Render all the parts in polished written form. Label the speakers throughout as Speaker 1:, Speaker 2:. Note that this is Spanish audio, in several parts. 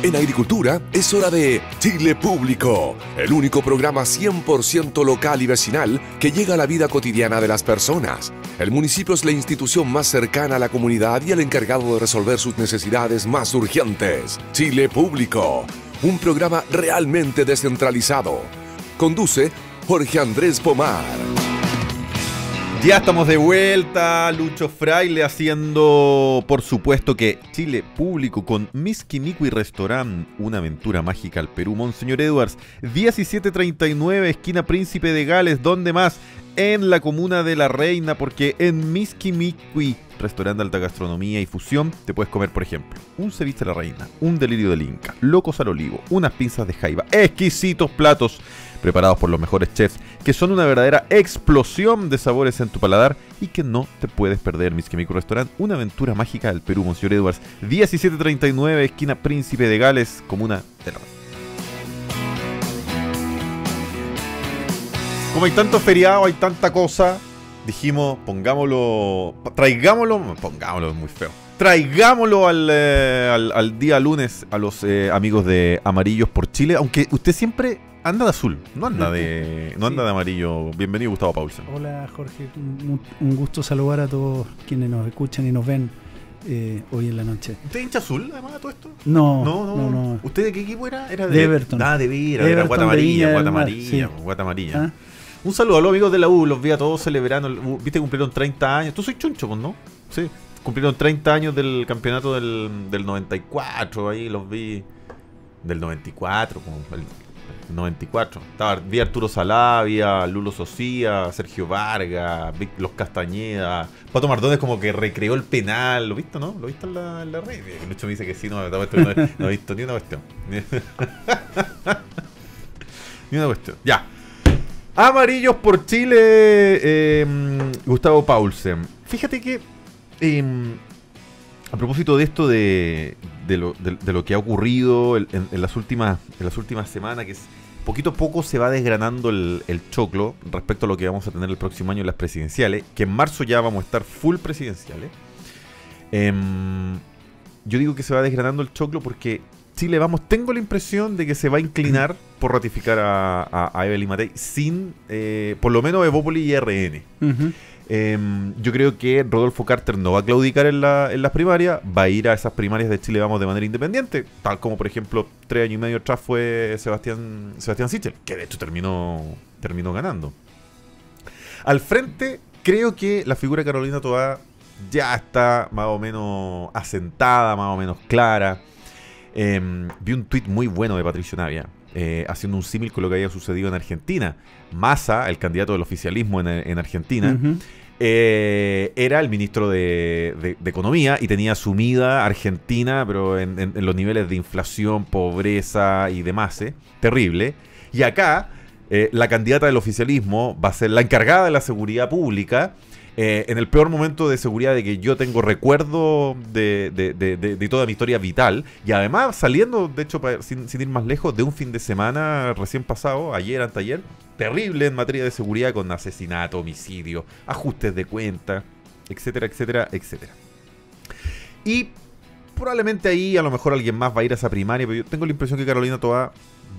Speaker 1: En agricultura es hora de Chile Público, el único programa 100% local y vecinal que llega a la vida cotidiana de las personas. El municipio es la institución más cercana a la comunidad y el encargado de resolver sus necesidades más urgentes. Chile Público, un programa realmente descentralizado. Conduce Jorge Andrés Pomar.
Speaker 2: Ya estamos de vuelta, Lucho Fraile haciendo, por supuesto que Chile Público con Miski Mikui Restaurant, una aventura mágica al Perú. Monseñor Edwards, 1739, esquina Príncipe de Gales, ¿dónde más? En la comuna de La Reina, porque en Miski Mikui Restaurant de alta gastronomía y fusión te puedes comer, por ejemplo, un ceviche de la reina, un delirio del Inca, locos al olivo, unas pinzas de jaiba, exquisitos platos preparados por los mejores chefs, que son una verdadera explosión de sabores en tu paladar y que no te puedes perder. Miski Mikui Restaurant, una aventura mágica del Perú. Monseñor Edwards, 1739, esquina Príncipe de Gales, comuna de La Reina. Como hay tanto feriado, hay tanta cosa, dijimos, traigámoslo, es muy feo. Traigámoslo al día lunes a los amigos de Amarillos por Chile, aunque usted siempre anda de azul, no anda de amarillo. Bienvenido, Gustavo Paulsen.
Speaker 3: Hola, Jorge, un gusto saludar a todos quienes nos escuchan y nos ven hoy en la noche.
Speaker 2: ¿Usted hincha azul, además de todo esto?
Speaker 3: No.
Speaker 2: ¿Usted de qué equipo era? Era
Speaker 3: de Everton.
Speaker 2: De Vira, era Guata Amarilla. Un saludo a los amigos de la U, los vi a todos celebrando. Viste, cumplieron 30 años. Tú soy chuncho, pues, ¿no? Sí. Cumplieron 30 años del campeonato del 94. Ahí los vi. Del 94, como el 94. Vi a Arturo Salavia, Lulo Socía, Sergio Vargas, los Castañeda. Pato Mardones como que recreó el penal. ¿Lo viste, no? ¿Lo viste en la red? Lucho me dice que sí, no he visto ni una cuestión. Ni una cuestión. Ya. Amarillos por Chile, Gustavo Paulsen. Fíjate que a propósito de esto de lo que ha ocurrido en las últimas semanas, que poquito a poco se va desgranando el choclo respecto a lo que vamos a tener el próximo año en las presidenciales, que en marzo ya vamos a estar full presidenciales. Yo digo que se va desgranando el choclo porque Chile tengo la impresión de que se va a inclinar por ratificar a Evelyn Matei sin, por lo menos, Evópoli y RN. Yo creo que Rodolfo Carter no va a claudicar en las primarias, va a ir a esas primarias de Chile Vamos de manera independiente, tal como, por ejemplo, 3 años y medio atrás fue Sebastián Sichel, que de hecho terminó ganando. Al frente, creo que la figura de Carolina Toá ya está más o menos asentada, más o menos clara. Vi un tuit muy bueno de Patricio Navia, haciendo un símil con lo que había sucedido en Argentina. Massa, el candidato del oficialismo en Argentina, era el ministro de Economía y tenía sumida Argentina, pero en los niveles de inflación, pobreza y demás, terrible. Y acá, la candidata del oficialismo va a ser la encargada de la seguridad pública, en el peor momento de seguridad de que yo tengo recuerdo de toda mi historia vital, y además saliendo, de hecho, sin ir más lejos, de un fin de semana recién pasado, anteayer, terrible en materia de seguridad, con asesinato, homicidio, ajustes de cuenta, etcétera, etcétera, etcétera. Y probablemente ahí a lo mejor alguien más va a ir a esa primaria, pero yo tengo la impresión que Carolina Toá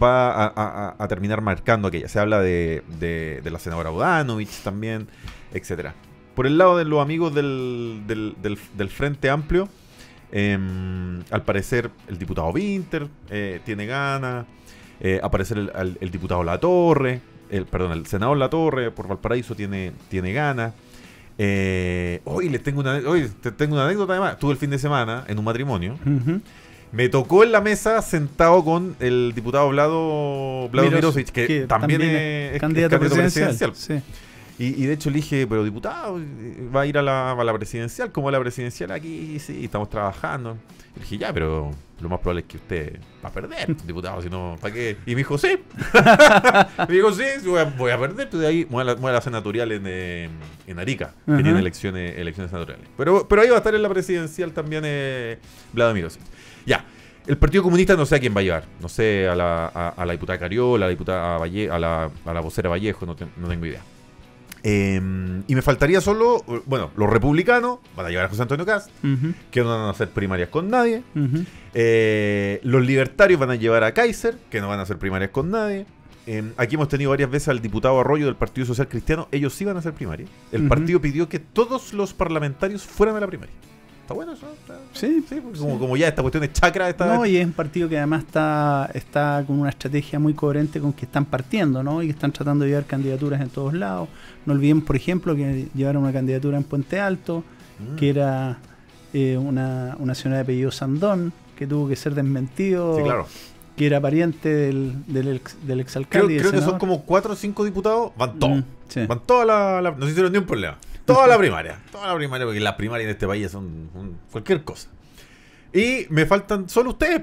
Speaker 2: va a terminar marcando aquella. Se habla de la senadora Bodanovich también, etcétera. Por el lado de los amigos del Frente Amplio, al parecer el diputado Winter tiene ganas, aparecer el diputado Latorre, el senador Latorre por Valparaíso tiene ganas. Hoy te tengo una anécdota además. Estuve el fin de semana en un matrimonio. Me tocó en la mesa sentado con el diputado Vlado Mirosevic, que también es candidato presidencial. Sí. Y de hecho le dije, pero diputado, va a ir a la presidencial. ¿Cómo a la presidencial? Aquí sí, estamos trabajando. Y le dije, ya, pero lo más probable es que usted va a perder, diputado, si no, ¿para qué? Y me dijo, sí. Me dijo, sí, voy a perder. Entonces de ahí voy a la senatorial en Arica, que tiene elecciones senatoriales. Pero ahí va a estar en la presidencial también Vladimir. Ya. El Partido Comunista no sé a quién va a llevar. No sé, a la diputada Cariola, a la vocera Vallejo, no tengo idea. Y me faltaría solo, bueno, los republicanos van a llevar a José Antonio Kast, que no van a hacer primarias con nadie. Los libertarios van a llevar a Kaiser, que no van a hacer primarias con nadie. Aquí hemos tenido varias veces al diputado Arroyo del Partido Social Cristiano. Ellos sí van a hacer primaria. El partido pidió que todos los parlamentarios fueran a la primaria. ¿Está bueno eso?
Speaker 3: Sí,
Speaker 2: como ya esta cuestión de chacra.
Speaker 3: No, y es un partido que además está con una estrategia muy coherente con que están partiendo, ¿no? Y que están tratando de llevar candidaturas en todos lados. No olviden, por ejemplo, que llevaron una candidatura en Puente Alto, que era una señora de apellido Sandón, que tuvo que ser desmentido.
Speaker 2: Sí, claro.
Speaker 3: Que era pariente del exalcalde.
Speaker 2: Creo que son como 4 o 5 diputados. Van todos. Van toda no se hicieron ni un problema. Toda la primaria, porque las primarias en este país son cualquier cosa. Y me faltan solo ustedes,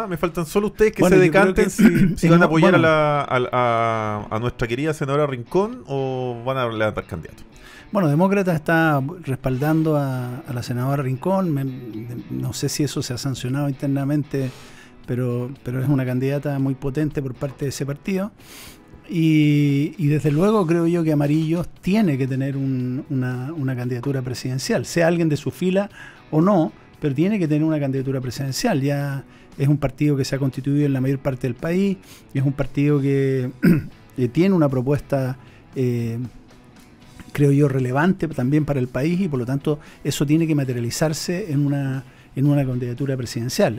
Speaker 2: me faltan solo ustedes que se decanten si van a apoyar a nuestra querida senadora Rincón o van a levantar candidatos.
Speaker 3: Bueno, Demócrata está respaldando a la senadora Rincón. No sé si eso se ha sancionado internamente, pero es una candidata muy potente por parte de ese partido. Y desde luego creo yo que Amarillos tiene que tener una candidatura presidencial, sea alguien de su fila o no, pero tiene que tener una candidatura presidencial. Ya es un partido que se ha constituido en la mayor parte del país, es un partido que tiene una propuesta, creo yo, relevante también para el país, y por lo tanto eso tiene que materializarse en una candidatura presidencial.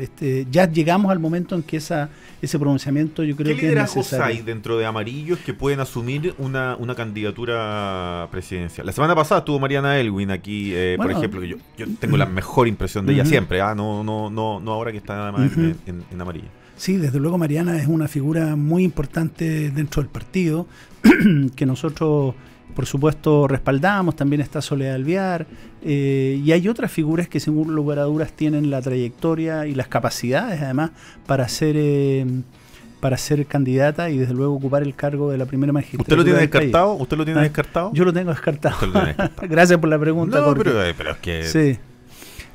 Speaker 3: Ya llegamos al momento en que ese pronunciamiento yo creo que es necesario.
Speaker 2: ¿Qué liderazgos hay dentro de Amarillos que pueden asumir una candidatura presidencial? La semana pasada estuvo Mariana Elwin aquí, por ejemplo, que yo tengo la mejor impresión de ella siempre, no ahora que está además en Amarillo.
Speaker 3: Sí, desde luego Mariana es una figura muy importante dentro del partido, que nosotros por supuesto respaldamos. También está Soledad Alvear, y hay otras figuras que sin lugar a dudas tienen la trayectoria y las capacidades además para ser candidata y desde luego ocupar el cargo de la primera magistratura.
Speaker 2: ¿Usted lo tiene descartado? ¿Usted lo tiene descartado?
Speaker 3: Yo lo tengo descartado. Gracias por la pregunta.
Speaker 2: No, pero es que...
Speaker 3: Sí.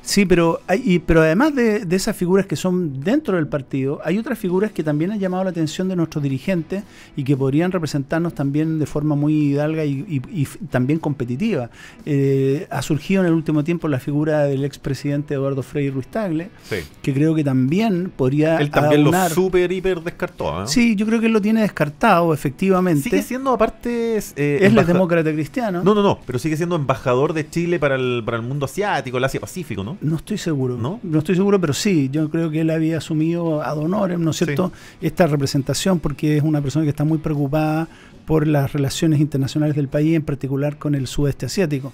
Speaker 3: Sí, pero además de esas figuras que son dentro del partido, hay otras figuras que también han llamado la atención de nuestros dirigentes y que podrían representarnos también de forma muy hidalga y también competitiva. Ha surgido en el último tiempo la figura del expresidente Eduardo Frei Ruiz-Tagle, que creo que también podría
Speaker 2: él también lo hiper descartó, ¿no?
Speaker 3: Sí, yo creo que él lo tiene descartado, efectivamente.
Speaker 2: Sigue siendo, aparte...
Speaker 3: es el demócrata cristiano.
Speaker 2: No, pero sigue siendo embajador de Chile para el mundo asiático, el Asia-Pacífico, ¿no?
Speaker 3: No estoy seguro, ¿no? No estoy seguro, pero sí, yo creo que él había asumido ad honorem, ¿no es cierto?, esta representación, porque es una persona que está muy preocupada por las relaciones internacionales del país, en particular con el sudeste asiático.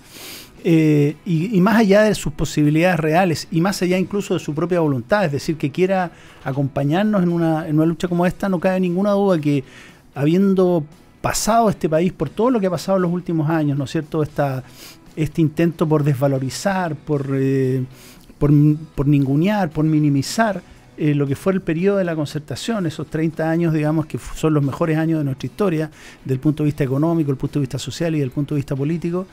Speaker 3: Y más allá de sus posibilidades reales, y más allá incluso de su propia voluntad, es decir, que quiera acompañarnos en una lucha como esta, no cabe ninguna duda que, habiendo pasado este país por todo lo que ha pasado en los últimos años, ¿no es cierto?, este intento por desvalorizar, por ningunear, por minimizar lo que fue el periodo de la Concertación, esos 30 años, digamos, que son los mejores años de nuestra historia, desde el punto de vista económico, desde el punto de vista social y desde el punto de vista político.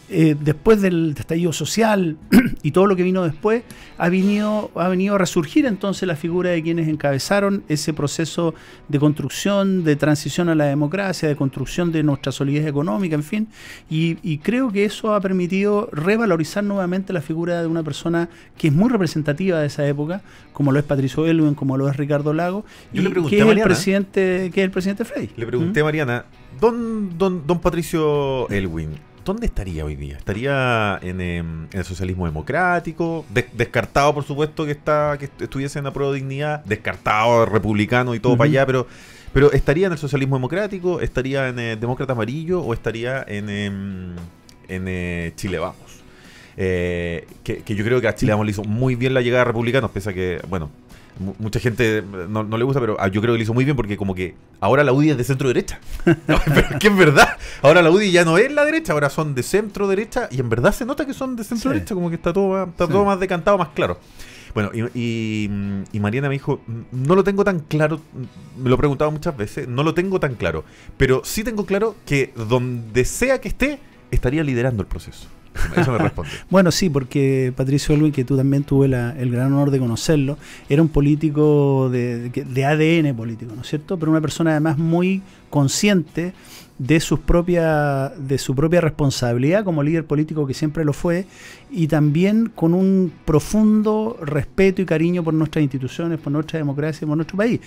Speaker 3: Después del estallido social y todo lo que vino después, ha venido a resurgir entonces la figura de quienes encabezaron ese proceso de construcción, de transición a la democracia, de construcción de nuestra solidez económica, en fin, y creo que eso ha permitido revalorizar nuevamente la figura de una persona que es muy representativa de esa época, como lo es Patricio Elwin, como lo es Ricardo Lagos, y que es el presidente Frei.
Speaker 2: Le pregunté a Mariana, don Patricio Elwin, ¿dónde estaría hoy día? ¿Estaría en el socialismo democrático? Descartado, por supuesto, que estuviese en la Apruebo Dignidad, descartado, republicano y todo para allá, pero ¿estaría en el socialismo democrático? ¿Estaría en Demócrata Amarillo? ¿O estaría en Chile Vamos? Que yo creo que a Chile Vamos le hizo muy bien la llegada de republicanos, pese a que, bueno, mucha gente no le gusta, pero yo creo que lo hizo muy bien, porque como que ahora la UDI es de centro-derecha. No, pero es que es verdad, ahora la UDI ya no es la derecha, ahora son de centro-derecha, y en verdad se nota que son de centro-derecha, como que está todo más decantado, más claro. Bueno, y Mariana me dijo, no lo tengo tan claro, me lo he preguntado muchas veces, no lo tengo tan claro, pero sí tengo claro que donde sea que esté, estaría liderando el proceso. Eso me responde.
Speaker 3: Bueno, sí, porque Patricio Elwin, que tú también tuve el gran honor de conocerlo, era un político de ADN político, ¿no es cierto? Pero una persona además muy consciente de su propia responsabilidad como líder político, que siempre lo fue, y también con un profundo respeto y cariño por nuestras instituciones, por nuestra democracia, por nuestro país.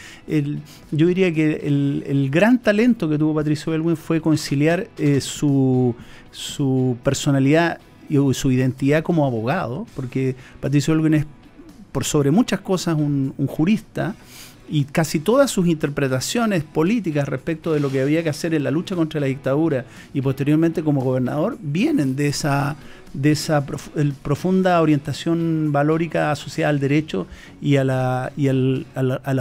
Speaker 3: Yo diría que el gran talento que tuvo Patricio Aylwin fue conciliar su personalidad y su identidad como abogado, porque Patricio Aylwin es, por sobre muchas cosas, un jurista, y casi todas sus interpretaciones políticas respecto de lo que había que hacer en la lucha contra la dictadura y posteriormente como gobernador vienen de esa profunda orientación valórica asociada al derecho y a la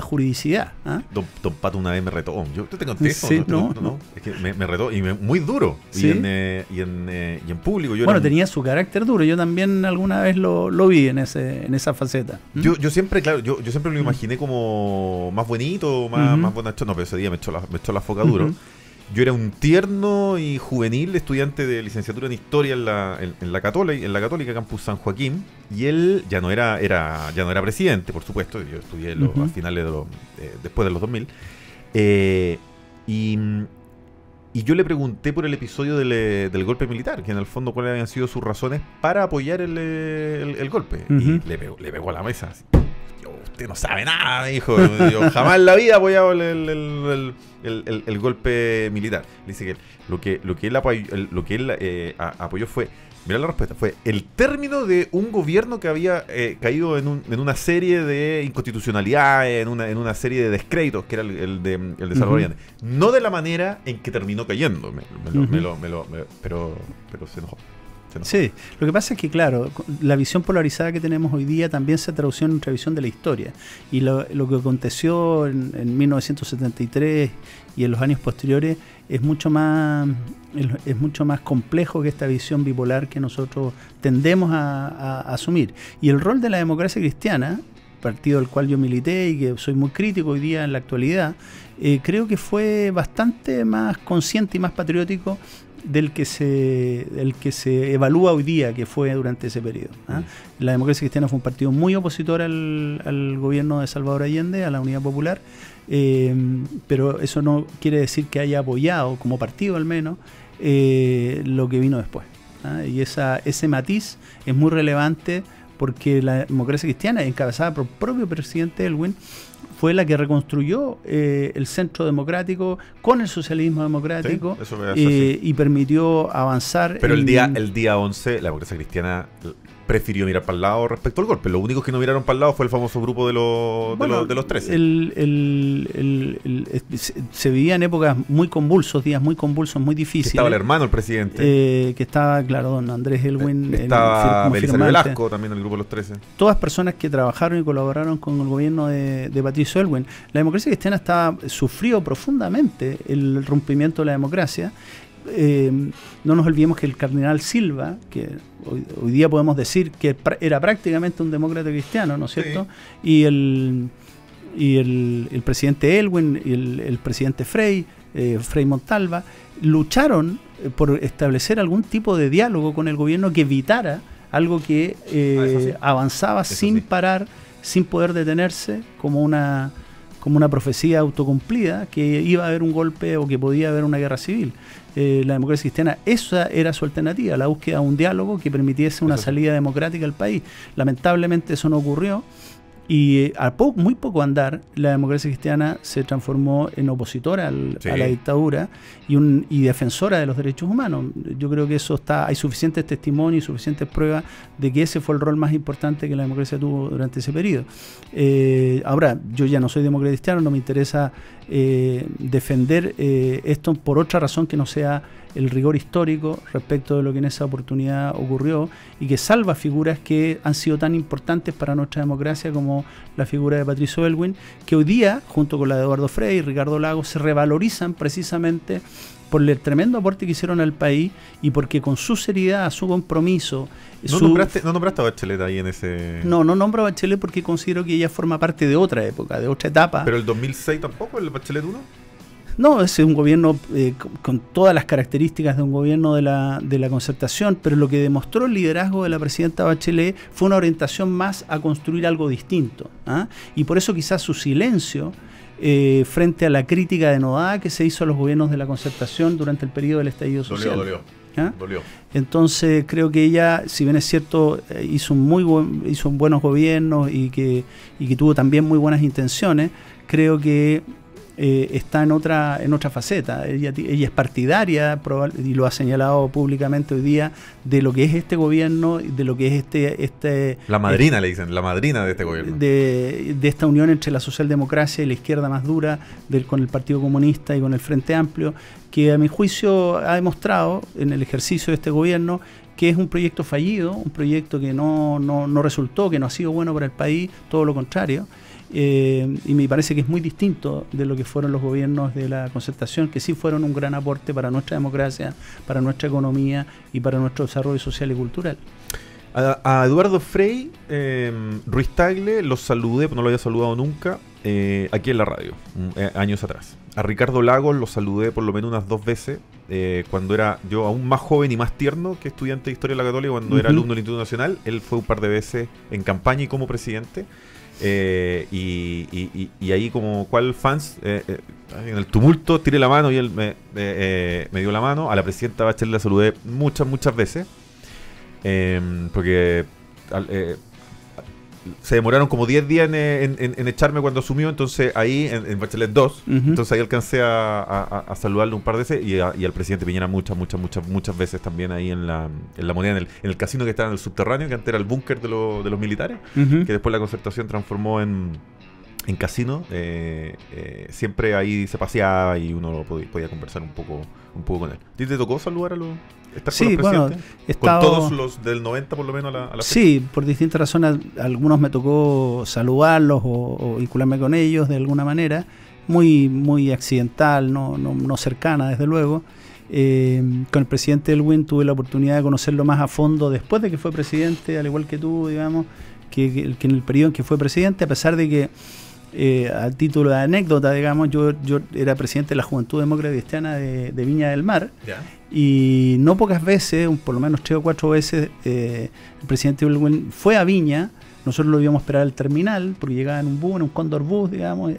Speaker 3: juridicidad. ¿Ah?
Speaker 2: Don Pato una vez me retó. Yo te conté eso.
Speaker 3: Sí,
Speaker 2: no. Es que me retó y muy duro. ¿Sí? Y en público.
Speaker 3: Tenía su carácter duro. Yo también alguna vez lo vi en esa faceta.
Speaker 2: Yo siempre, claro, yo siempre lo imaginé como más bonito, más bonachón. No, pero ese día me echó la foca duro. Yo era un tierno y juvenil estudiante de licenciatura en Historia en la Católica Campus San Joaquín, y él ya no era presidente, por supuesto. Yo estudié a finales después de los 2000, y yo le pregunté por el episodio del golpe militar, que en el fondo cuáles habían sido sus razones para apoyar el golpe, y le pegó a la mesa así. Usted no sabe nada, me dijo. Yo jamás en la vida apoyaba el golpe militar. Dice que lo que él apoyó fue, mira la respuesta, fue el término de un gobierno que había caído en una serie de inconstitucionalidades, en una serie de descréditos, que era el de Salvador Allende. No de la manera en que terminó cayendo, pero se enojó.
Speaker 3: Sí, lo que pasa es que, claro, la visión polarizada que tenemos hoy día también se tradució en nuestra visión de la historia. Y lo que aconteció en 1973 y en los años posteriores es mucho más complejo que esta visión bipolar que nosotros tendemos a asumir. Y el rol de la democracia cristiana, partido del cual yo milité y que soy muy crítico hoy día en la actualidad, creo que fue bastante más consciente y más patriótico del que se evalúa hoy día que fue durante ese periodo. La democracia cristiana fue un partido muy opositor al gobierno de Salvador Allende, a la Unidad Popular, pero eso no quiere decir que haya apoyado, como partido al menos, lo que vino después. Y ese matiz es muy relevante, porque la democracia cristiana, encabezada por el propio presidente Aylwin, fue la que reconstruyó el centro democrático con el socialismo democrático, y permitió avanzar.
Speaker 2: Pero el día 11 la democracia cristiana prefirió mirar para el lado respecto al golpe. Los únicos que no miraron para el lado fue el famoso grupo de los 13. Se
Speaker 3: vivían épocas muy convulsos, días muy convulsos, muy difíciles.
Speaker 2: Estaba el hermano, el presidente.
Speaker 3: Que estaba, claro, don Andrés Aylwin.
Speaker 2: Estaba Belisario Velasco también en el grupo de los 13.
Speaker 3: Todas personas que trabajaron y colaboraron con el gobierno de Patricio Aylwin. La democracia cristiana sufrió profundamente el rompimiento de la democracia. No nos olvidemos que el cardenal Silva, que hoy día podemos decir que era prácticamente un demócrata cristiano, ¿no es cierto? Sí. Y el presidente Aylwin y el presidente Frei Montalva lucharon por establecer algún tipo de diálogo con el gobierno que evitara algo que avanzaba sin parar, sin poder detenerse, como una profecía autocumplida, que iba a haber un golpe o que podía haber una guerra civil. La democracia cristiana, esa era su alternativa, la búsqueda de un diálogo que permitiese una salida democrática al país. Lamentablemente eso no ocurrió, y a muy poco andar la democracia cristiana se transformó en opositora a la dictadura y defensora de los derechos humanos. Yo creo que hay suficientes testimonios y suficientes pruebas de que ese fue el rol más importante que la democracia tuvo durante ese periodo. Ahora, yo ya no soy demócrata cristiano, no me interesa defender esto por otra razón que no sea el rigor histórico respecto de lo que en esa oportunidad ocurrió, y que salva figuras que han sido tan importantes para nuestra democracia como la figura de Patricio Aylwin, que hoy día, junto con la de Eduardo Frei y Ricardo Lagos, se revalorizan precisamente por el tremendo aporte que hicieron al país, y porque con su seriedad, su compromiso... ¿No
Speaker 2: nombraste a Bachelet ahí en ese...?
Speaker 3: No nombro a Bachelet porque considero que ella forma parte de otra época, de otra etapa.
Speaker 2: ¿Pero el 2006 tampoco, el Bachelet 1?
Speaker 3: No, es un gobierno con todas las características de un gobierno de la concertación, pero lo que demostró el liderazgo de la presidenta Bachelet fue una orientación más a construir algo distinto. Y por eso quizás su silencio frente a la crítica denodada que se hizo a los gobiernos de la Concertación durante el periodo del estallido social.
Speaker 2: Dolió.
Speaker 3: Entonces creo que ella, si bien es cierto, hizo buenos gobiernos y que tuvo también muy buenas intenciones, creo que está en otra faceta. Ella es partidaria, y lo ha señalado públicamente hoy día, de lo que es este gobierno, de lo que es
Speaker 2: la madrina, le dicen, la madrina de este gobierno.
Speaker 3: De esta unión entre la socialdemocracia y la izquierda más dura, con el Partido Comunista y con el Frente Amplio, que a mi juicio ha demostrado en el ejercicio de este gobierno que es un proyecto fallido, un proyecto que no resultó, que no ha sido bueno para el país, todo lo contrario. Y me parece que es muy distinto de lo que fueron los gobiernos de la Concertación, que sí fueron un gran aporte para nuestra democracia, para nuestra economía y para nuestro desarrollo social y cultural.
Speaker 2: A Eduardo Frei Ruiz Tagle los saludé, no lo había saludado nunca, aquí en la radio, años atrás. A Ricardo Lagos lo saludé por lo menos unas 2 veces, cuando era yo aún más joven y más tierno que estudiante de Historia de la Católica, cuando era alumno del Instituto Nacional. Él fue un par de veces en campaña y como presidente. Y ahí como cual fans, en el tumulto tiré la mano y él me dio la mano. A la presidenta Bachelet la saludé muchas veces, porque se demoraron como 10 días en echarme cuando asumió, entonces ahí en Bachelet 2, entonces ahí alcancé a saludarle un par de veces, y al presidente Piñera muchas veces también ahí en la Moneda, en el casino que estaba en el subterráneo, que antes era el búnker de los militares, que después la Concertación transformó en casino. Siempre ahí se paseaba y uno podía conversar un poco con él. ¿Y te tocó saludar a los...
Speaker 3: Sí, bueno,
Speaker 2: con todos los del 90 por lo menos a la
Speaker 3: sí, fecha. Por distintas razones, algunos me tocó saludarlos o vincularme con ellos de alguna manera, muy accidental, no cercana desde luego. Con el presidente Elwin tuve la oportunidad de conocerlo más a fondo después de que fue presidente, al igual que tú, digamos, que en el periodo en que fue presidente, a pesar de que a título de anécdota, digamos, yo era presidente de la Juventud Demócrata Cristiana de Viña del Mar. Yeah. Y no pocas veces, por lo menos 3 o 4 veces, el presidente Elwin fue a Viña. Nosotros lo íbamos a esperar al terminal, porque llegaba en un Cóndor Bus, digamos,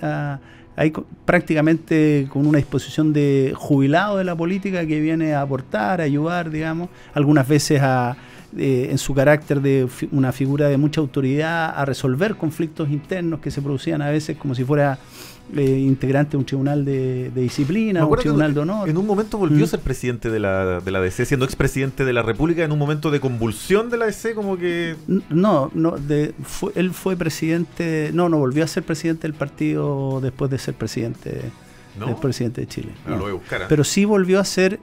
Speaker 3: ahí prácticamente con una disposición de jubilado de la política que viene a aportar, a ayudar, digamos, algunas veces en su carácter de una figura de mucha autoridad, a resolver conflictos internos que se producían a veces como si fuera integrante de un tribunal de disciplina, un tribunal de honor.
Speaker 2: En un momento volvió a ser presidente de la DC, siendo expresidente de la República, en un momento de convulsión de la DC, como que...
Speaker 3: Él fue presidente, no volvió a ser presidente del partido después de ser presidente, del presidente de Chile.
Speaker 2: Lo voy a buscar,
Speaker 3: pero sí volvió a ser...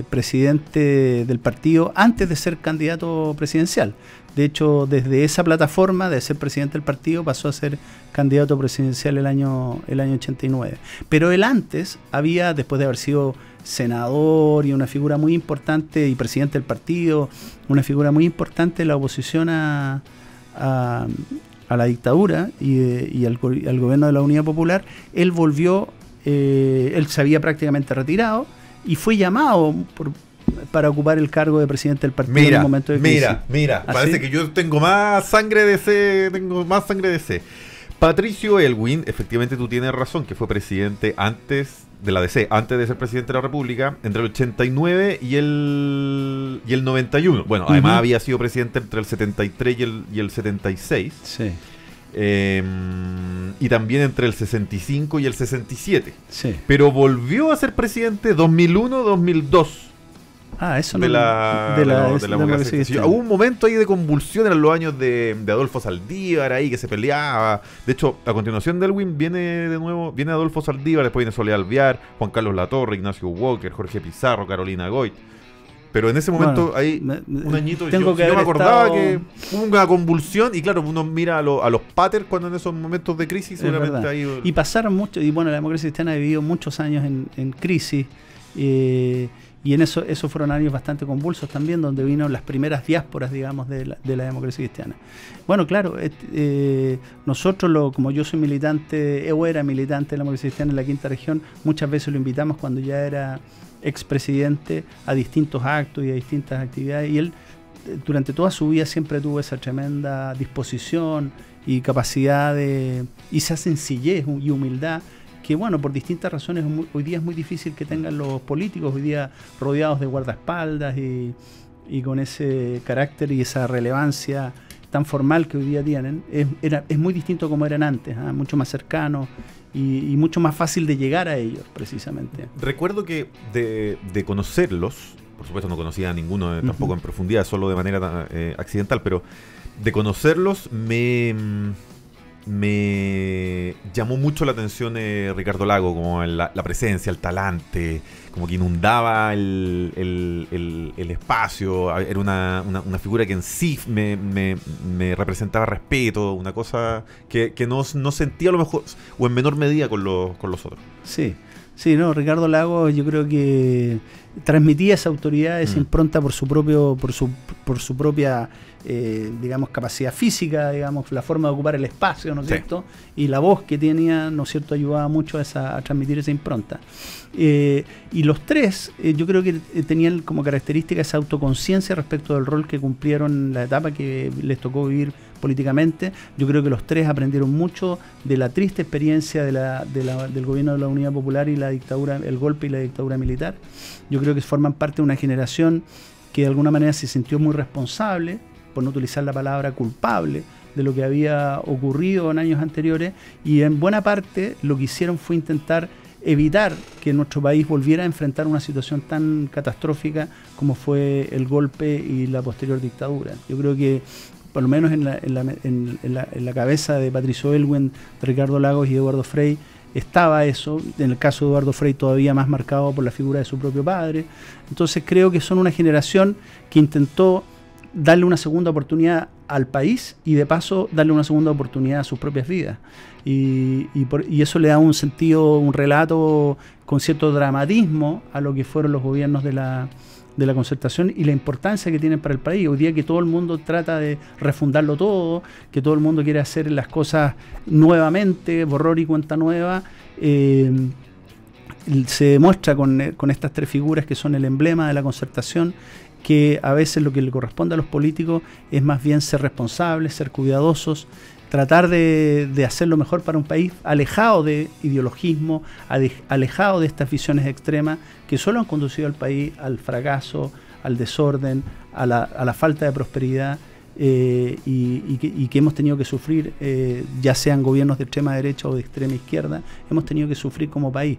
Speaker 3: presidente del partido antes de ser candidato presidencial. De hecho, desde esa plataforma de ser presidente del partido pasó a ser candidato presidencial el año 89. Pero él antes después de haber sido senador y una figura muy importante y presidente del partido, una figura muy importante en la oposición a la dictadura y al gobierno de la Unidad Popular, él volvió. Él se había prácticamente retirado y fue llamado para ocupar el cargo de presidente del partido en un momento de crisis.
Speaker 2: Mira, parece que yo tengo más sangre de C. Patricio Elwin, efectivamente tú tienes razón, que fue presidente antes de la DC, antes de ser presidente de la República, entre el 89 y el 91. Bueno, además había sido presidente entre el 73 y el 76.
Speaker 3: Sí.
Speaker 2: Y también entre el 65 y el 67.
Speaker 3: Sí.
Speaker 2: Pero volvió a ser presidente 2001-2002.
Speaker 3: Eso
Speaker 2: de la democracia. Hubo un momento ahí de convulsión en los años de Adolfo Saldívar ahí, que se peleaba. De hecho, a continuación de Elwin viene Adolfo Saldívar, después viene Soledad Alvear, Juan Carlos Latorre, Ignacio Walker, Jorge Pizarro, Carolina Goit. Pero en ese momento, ahí, un añito, yo me acordaba que hubo una convulsión, y claro, uno mira a los paters cuando en esos momentos de crisis, seguramente ahí...
Speaker 3: Y pasaron mucho, y bueno, la democracia cristiana ha vivido muchos años en crisis, y en esos fueron años bastante convulsos también, donde vino las primeras diásporas, digamos, de la democracia cristiana. Bueno, claro, nosotros, como yo soy militante, era militante de la democracia cristiana en la Quinta Región, muchas veces lo invitamos cuando ya era expresidente a distintos actos y a distintas actividades, y él durante toda su vida siempre tuvo esa tremenda disposición y capacidad y esa sencillez y humildad que, bueno, por distintas razones hoy día es muy difícil que tengan los políticos, hoy día rodeados de guardaespaldas y con ese carácter y esa relevancia tan formal que hoy día tienen. Es muy distinto como eran antes, mucho más cercano y mucho más fácil de llegar a ellos, precisamente.
Speaker 2: Recuerdo que de conocerlos, por supuesto no conocía a ninguno tampoco en profundidad, solo de manera accidental, pero de conocerlos me llamó mucho la atención Ricardo Lago, como la presencia, el talante, como que inundaba el espacio. Era una figura que en sí me representaba respeto, una cosa que no sentía a lo mejor, o en menor medida con los otros.
Speaker 3: Sí, no, Ricardo Lago yo creo que transmitía esa autoridad, esa impronta por su propia digamos, capacidad física, digamos, la forma de ocupar el espacio, ¿no es cierto? Y la voz que tenía, ¿no es cierto?, ayudaba mucho a transmitir esa impronta. Y los tres, yo creo que tenían como característica esa autoconciencia respecto del rol que cumplieron en la etapa que les tocó vivir políticamente. Yo creo que los tres aprendieron mucho de la triste experiencia del gobierno de la Unidad Popular y la dictadura, el golpe y la dictadura militar. Yo creo que forman parte de una generación que de alguna manera se sintió muy responsable, por no utilizar la palabra culpable, de lo que había ocurrido en años anteriores, y en buena parte lo que hicieron fue intentar evitar que nuestro país volviera a enfrentar una situación tan catastrófica como fue el golpe y la posterior dictadura. Yo creo que por lo menos en la cabeza de Patricio Aylwin, de Ricardo Lagos y Eduardo Frei estaba eso, en el caso de Eduardo Frei todavía más marcado por la figura de su propio padre. Entonces creo que son una generación que intentó darle una segunda oportunidad al país y de paso darle una segunda oportunidad a sus propias vidas. Y eso le da un sentido, un relato con cierto dramatismo a lo que fueron los gobiernos de la Concertación y la importancia que tienen para el país. Hoy día que todo el mundo trata de refundarlo todo, que todo el mundo quiere hacer las cosas nuevamente, borrón y cuenta nueva, se demuestra con estas tres figuras que son el emblema de la Concertación, que a veces lo que le corresponde a los políticos es más bien ser responsables, ser cuidadosos, tratar de hacer lo mejor para un país alejado de ideologismo, alejado de estas visiones extremas que solo han conducido al país al fracaso, al desorden, a la falta de prosperidad y que hemos tenido que sufrir, ya sean gobiernos de extrema derecha o de extrema izquierda, hemos tenido que sufrir como país.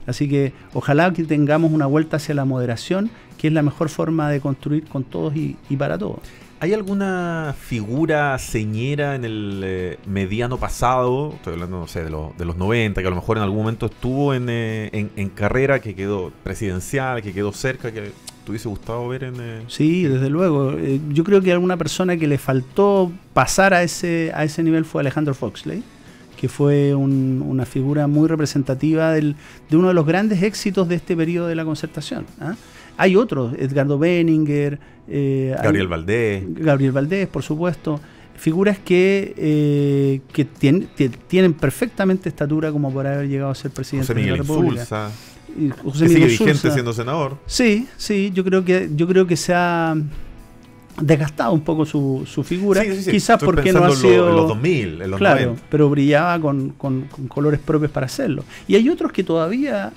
Speaker 3: Así que ojalá que tengamos una vuelta hacia la moderación, que es la mejor forma de construir con todos y para todos.
Speaker 2: ¿Hay alguna figura señera en el mediano pasado, estoy hablando, no sé, de los 90, que a lo mejor en algún momento estuvo en carrera, que quedó presidencial, que quedó cerca, que te hubiese gustado ver en...?
Speaker 3: Sí, desde luego. Yo creo que alguna persona que le faltó pasar a ese nivel fue Alejandro Foxley, que fue una figura muy representativa de uno de los grandes éxitos de este periodo de la Concertación. Hay otros, Edgardo Benninger,
Speaker 2: Gabriel
Speaker 3: Valdés, por supuesto, figuras que tienen perfectamente estatura como para haber llegado a ser presidente de la República.
Speaker 2: Insulza, José Miguel Insulza, vigente siendo senador.
Speaker 3: Sí, yo creo que se ha desgastado un poco su figura, sí. Quizás estoy porque no ha sido
Speaker 2: en los 2000, en los
Speaker 3: claro,
Speaker 2: 90.
Speaker 3: pero brillaba con colores propios para hacerlo. Y hay otros que todavía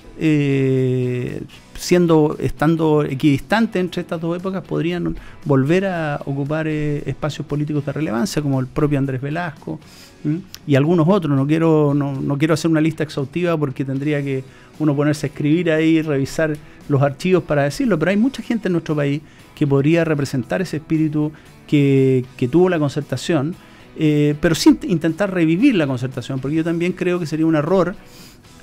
Speaker 3: estando equidistantes entre estas dos épocas podrían volver a ocupar espacios políticos de relevancia, como el propio Andrés Velasco y algunos otros. No quiero hacer una lista exhaustiva porque tendría que uno ponerse a escribir ahí, revisar los archivos para decirlo, pero hay mucha gente en nuestro país que podría representar ese espíritu que tuvo la Concertación, pero sin intentar revivir la Concertación, porque yo también creo que sería un error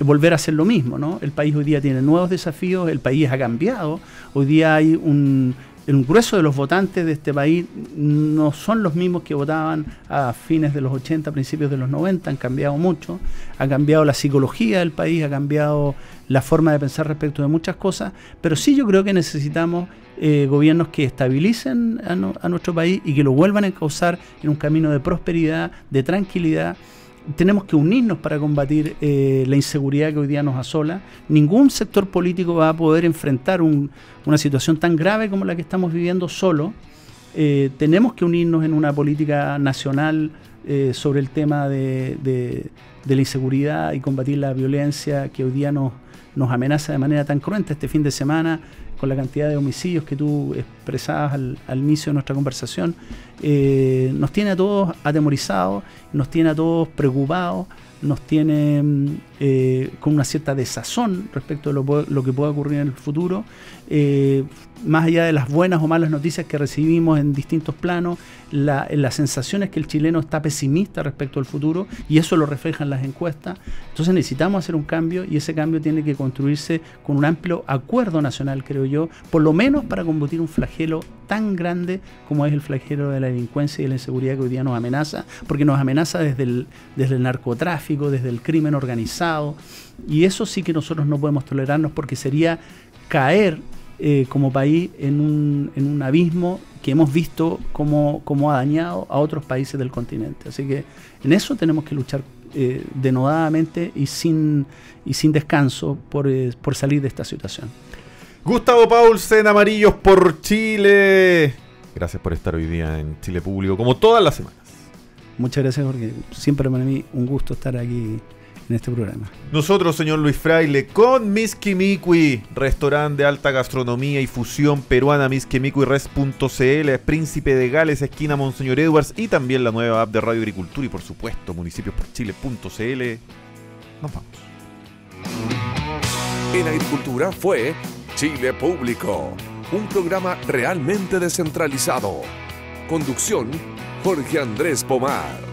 Speaker 3: volver a hacer lo mismo, ¿no? El país hoy día tiene nuevos desafíos, el país ha cambiado, hoy día hay el grueso de los votantes de este país no son los mismos que votaban a fines de los 80, principios de los 90, han cambiado mucho, ha cambiado la psicología del país, ha cambiado la forma de pensar respecto de muchas cosas, pero sí yo creo que necesitamos gobiernos que estabilicen a nuestro país y que lo vuelvan a encauzar en un camino de prosperidad, de tranquilidad. Tenemos que unirnos para combatir la inseguridad que hoy día nos asola. Ningún sector político va a poder enfrentar una situación tan grave como la que estamos viviendo solo. tenemos que unirnos en una política nacional sobre el tema de la inseguridad y combatir la violencia que hoy día nos amenaza de manera tan cruenta. Este fin de semana, con la cantidad de homicidios que tú expresabas al inicio de nuestra conversación, nos tiene a todos atemorizados, nos tiene a todos preocupados, nos tiene con una cierta desazón respecto de lo que pueda ocurrir en el futuro, más allá de las buenas o malas noticias que recibimos en distintos planos. La sensación es que el chileno está pesimista respecto al futuro, y eso lo reflejan las encuestas. Entonces necesitamos hacer un cambio, y ese cambio tiene que construirse con un amplio acuerdo nacional, creo yo, por lo menos para combatir un flagelo tan grande como es el flagelo de la delincuencia y de la inseguridad que hoy día nos amenaza, porque nos amenaza desde el narcotráfico, desde el crimen organizado, y eso sí que nosotros no podemos tolerarnos, porque sería caer como país en un abismo que hemos visto cómo ha dañado a otros países del continente. Así que en eso tenemos que luchar denodadamente y sin descanso por salir de esta situación.
Speaker 2: Gustavo Paulsen, Amarillos por Chile. Gracias por estar hoy día en Chile Público, como todas las semanas.
Speaker 3: Muchas gracias, porque siempre para mí un gusto estar aquí en este programa.
Speaker 2: Nosotros, señor Luis Fraile, con Miskimiqui, restaurante de alta gastronomía y fusión peruana, miskimiquires.cl, Príncipe de Gales, esquina Monseñor Edwards, y también la nueva app de Radio Agricultura y, por supuesto, municipios-por-chile.cl. Nos vamos.
Speaker 1: En Agricultura fue Chile Público, un programa realmente descentralizado. Conducción, Jorge Andrés Pomar.